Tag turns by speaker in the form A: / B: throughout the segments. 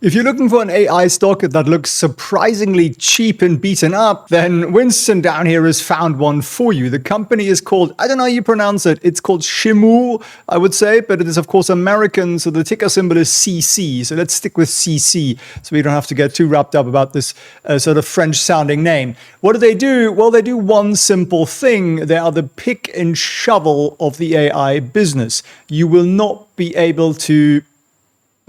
A: If you're looking for an AI stock that looks surprisingly cheap and beaten up, then Winston down here has found one for you. The company is called, I don't know how you pronounce it, it's called chemours, I would say, but it is of course American, so the ticker symbol is CC. So let's stick with CC so we don't have to get too wrapped up about this sort of French-sounding name. What do they do? Well, they do one simple thing. They are the pick and shovel of the AI business. You will not be able to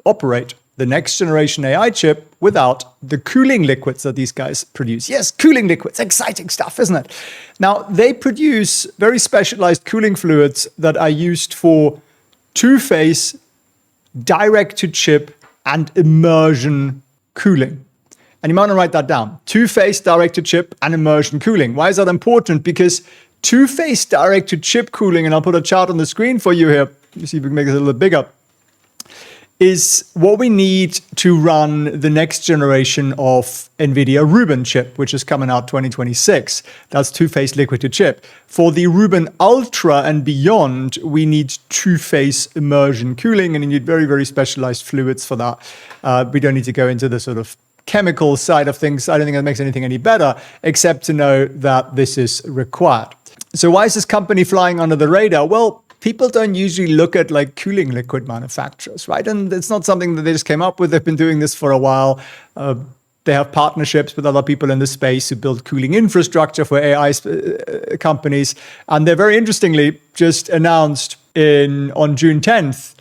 A: operate the next generation AI chip without the cooling liquids that these guys produce. Yes, cooling liquids, exciting stuff, isn't it? Now, they produce very specialized cooling fluids that are used for two-phase, direct-to-chip, and immersion cooling. And you might want to write that down. Two-phase, direct-to-chip, and immersion cooling. Why is that important? Because two-phase direct-to-chip cooling, and I'll put a chart on the screen for you here, you see if we can make this a little bit bigger, is what we need to run the next generation of NVIDIA Rubin chip, which is coming out 2026. That's two-phase liquid to chip. For the Rubin Ultra and beyond, we need two-phase immersion cooling, and you need very, very specialized fluids for that. We don't need to go into the sort of chemical side of things. I don't think that makes anything any better, except to know that this is required. So why is this company flying under the radar? Well, people don't usually look at like cooling liquid manufacturers, right? And it's not something that they just came up with. They've been doing this for a while. They have partnerships with other people in the space who build cooling infrastructure for AI companies. And they very interestingly just announced on June 10th,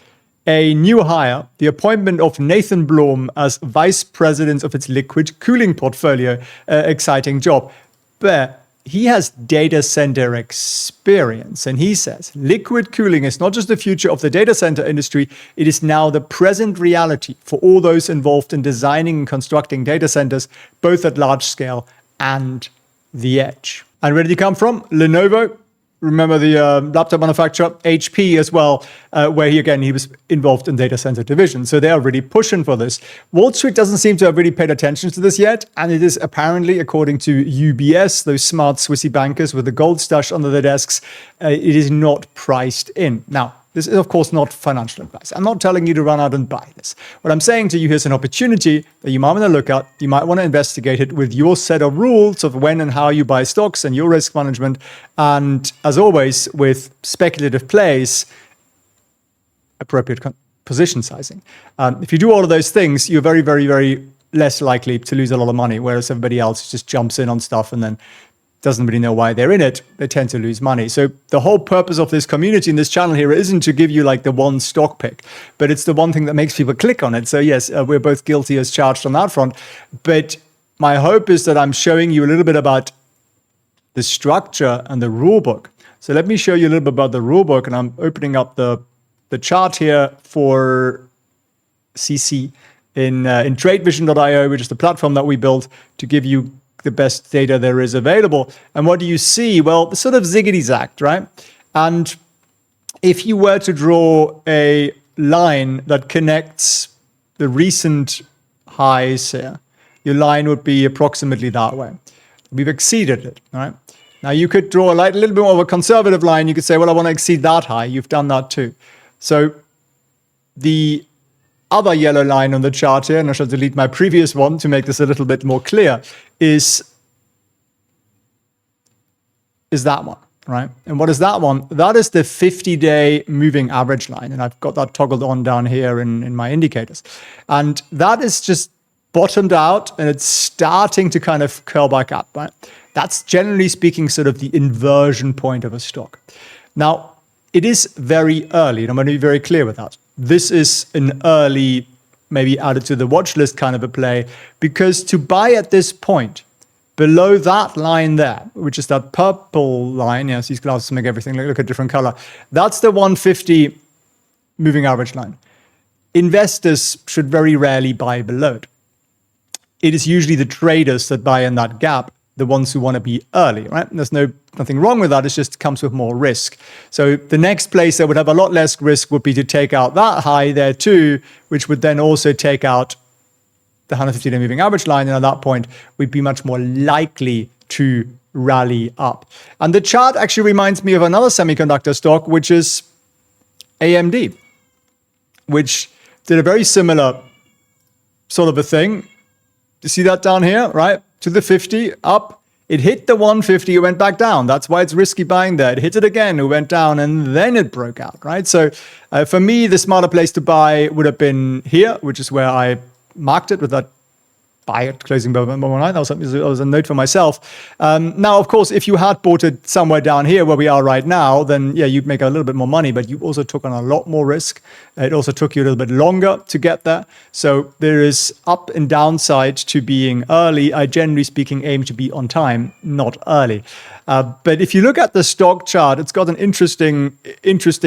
A: a new hire, the appointment of Nathan Blom as vice president of its liquid cooling portfolio. Exciting job. But he has data center experience, and he says liquid cooling is not just the future of the data center industry, it is now the present reality for all those involved in designing and constructing data centers, both at large scale and the edge. And where did he come from? Lenovo. Remember the laptop manufacturer, HP as well, where he was involved in data center division. So they are really pushing for this. Wall Street doesn't seem to have really paid attention to this yet. And it is apparently, according to UBS, those smart Swissy bankers with the gold stash under their desks, it is not priced in. Now, this is, of course, not financial advice. I'm not telling you to run out and buy this. What I'm saying to you, here's an opportunity that you might want to look at. You might want to investigate it with your set of rules of when and how you buy stocks and your risk management. And as always, with speculative plays, appropriate position sizing. If you do all of those things, you're very, very, very less likely to lose a lot of money, whereas everybody else just jumps in on stuff and then doesn't really know why they're in it, they tend to lose money. So the whole purpose of this community and this channel here isn't to give you like the one stock pick, but it's the one thing that makes people click on it. So yes, we're both guilty as charged on that front. But my hope is that I'm showing you a little bit about the structure and the rule book. So let me show you a little bit about the rule book, and I'm opening up the chart here for CC in TradeVision.io, which is the platform that we built to give you the best data there is available. And what do you see? Well, sort of ziggity-zagged, right? And if you were to draw a line that connects the recent highs here, your line would be approximately that way. We've exceeded it, right? Now, you could draw a little bit more of a conservative line. You could say, well, I want to exceed that high. You've done that too. So the other yellow line on the chart here, and I shall delete my previous one to make this a little bit more clear, is that one, right? And what is that one? That is the 50-day moving average line. And I've got that toggled on down here in my indicators. And that is just bottomed out, and it's starting to kind of curl back up, right? That's generally speaking sort of the inversion point of a stock. Now, it is very early, and I'm going to be very clear with that. This is an early, maybe added to the watch list kind of a play, because to buy at this point, below that line there, which is that purple line, yes, these glasses make everything look a different color, that's the 150 moving average line. Investors should very rarely buy below it. It is usually the traders that buy in that gap, the ones who want to be early, right? And there's nothing wrong with that. It just comes with more risk. So the next place that would have a lot less risk would be to take out that high there too, which would then also take out the 150-day moving average line. And at that point, we'd be much more likely to rally up. And the chart actually reminds me of another semiconductor stock, which is AMD, which did a very similar sort of a thing. You see that down here, right? To the 50, up. It hit the 150, it went back down. That's why it's risky buying there. It hit it again, it went down, and then it broke out, right? So for me, the smarter place to buy would have been here, which is where I marked it with that buy at closing above 119. That was a note for myself. Now, of course, if you had bought it somewhere down here where we are right now, then yeah, you'd make a little bit more money, but you also took on a lot more risk. It also took you a little bit longer to get there. So there is up and downside to being early. I generally speaking aim to be on time, not early. But if you look at the stock chart, it's got an interesting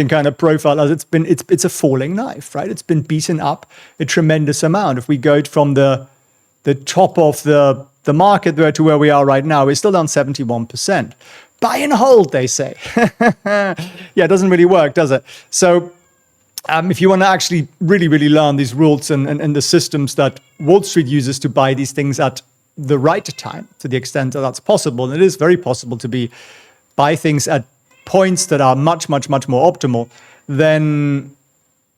A: kind of profile as it's a falling knife, right? It's been beaten up a tremendous amount. If we go from the top of the market to where we are right now, we're still down 71%. Buy and hold, they say. Yeah, it doesn't really work, does it? So if you want to actually really learn these rules and the systems that Wall Street uses to buy these things at the right time, to the extent that that's possible, and it is very possible to buy things at points that are much more optimal, then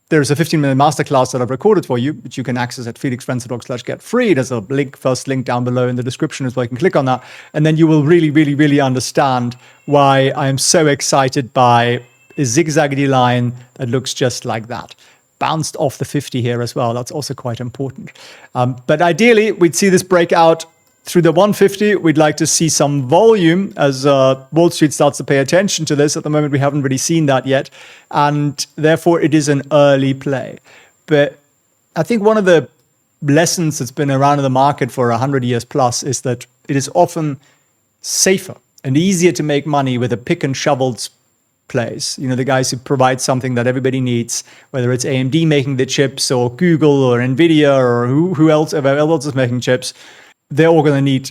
A: there's a 15-minute masterclass that I've recorded for you, which you can access at felixprehn.com/get-free. There's a first link down below in the description as well. You can click on that. And then you will really understand why I am so excited by a zigzaggedy line that looks just like that. Bounced off the 50 here as well. That's also quite important. But ideally, we'd see this breakout through the 150. We'd like to see some volume as Wall Street starts to pay attention to this. At the moment, we haven't really seen that yet. And therefore, it is an early play. But I think one of the lessons that's been around in the market for 100 years plus is that it is often safer and easier to make money with a pick and shovels plays. You know, the guys who provide something that everybody needs, whether it's AMD making the chips or Google or Nvidia or whoever else is making chips. They're all going to need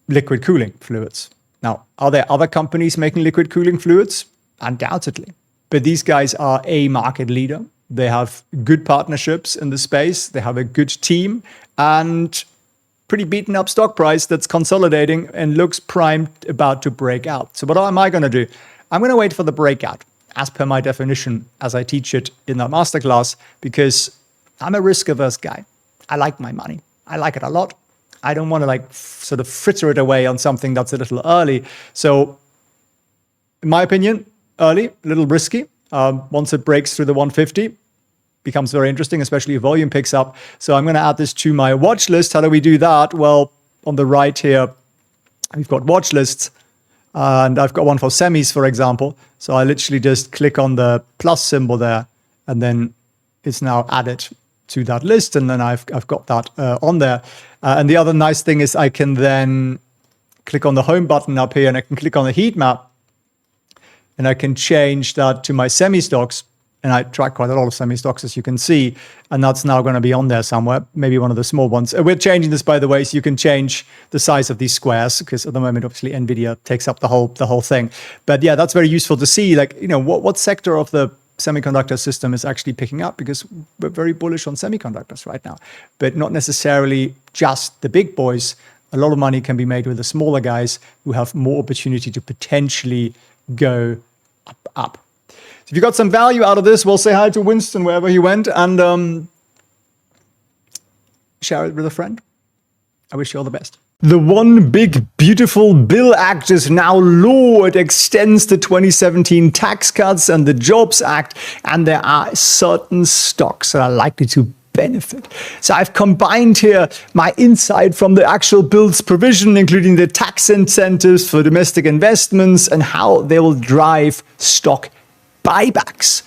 A: liquid cooling fluids. Now, are there other companies making liquid cooling fluids? Undoubtedly. But these guys are a market leader. They have good partnerships in the space. They have a good team and pretty beaten up stock price that's consolidating and looks primed about to break out. So what am I going to do? I'm going to wait for the breakout as per my definition as I teach it in that masterclass, because I'm a risk-averse guy. I like my money. I like it a lot. I don't want to sort of fritter it away on something that's a little early. So in my opinion, early, a little risky. Once it breaks through the 150, becomes very interesting, especially if volume picks up. So I'm going to add this to my watch list. How do we do that? Well, on the right here, we've got watch lists. And I've got one for semis, for example. So I literally just click on the plus symbol there, and then it's now added to that list, and then I've got that on there. And the other nice thing is I can then click on the home button up here, and I can click on the heat map, and I can change that to my semi stocks. And I track quite a lot of semi stocks, as you can see, and that's now going to be on there somewhere, maybe one of the small ones. We're changing this, by the way, so you can change the size of these squares, because at the moment, obviously, Nvidia takes up the whole thing. But yeah, that's very useful to see, what sector of the semiconductor system is actually picking up, because we're very bullish on semiconductors right now, but not necessarily just the big boys. A lot of money can be made with the smaller guys who have more opportunity to potentially go up. So if you got some value out of this, we'll say hi to Winston wherever he went, and share it with a friend. I wish you all the best. The One Big Beautiful Bill Act is now law. It extends the 2017 tax cuts and the Jobs Act, and there are certain stocks that are likely to benefit. So I've combined here my insight from the actual bill's provision, including the tax incentives for domestic investments and how they will drive stock buybacks.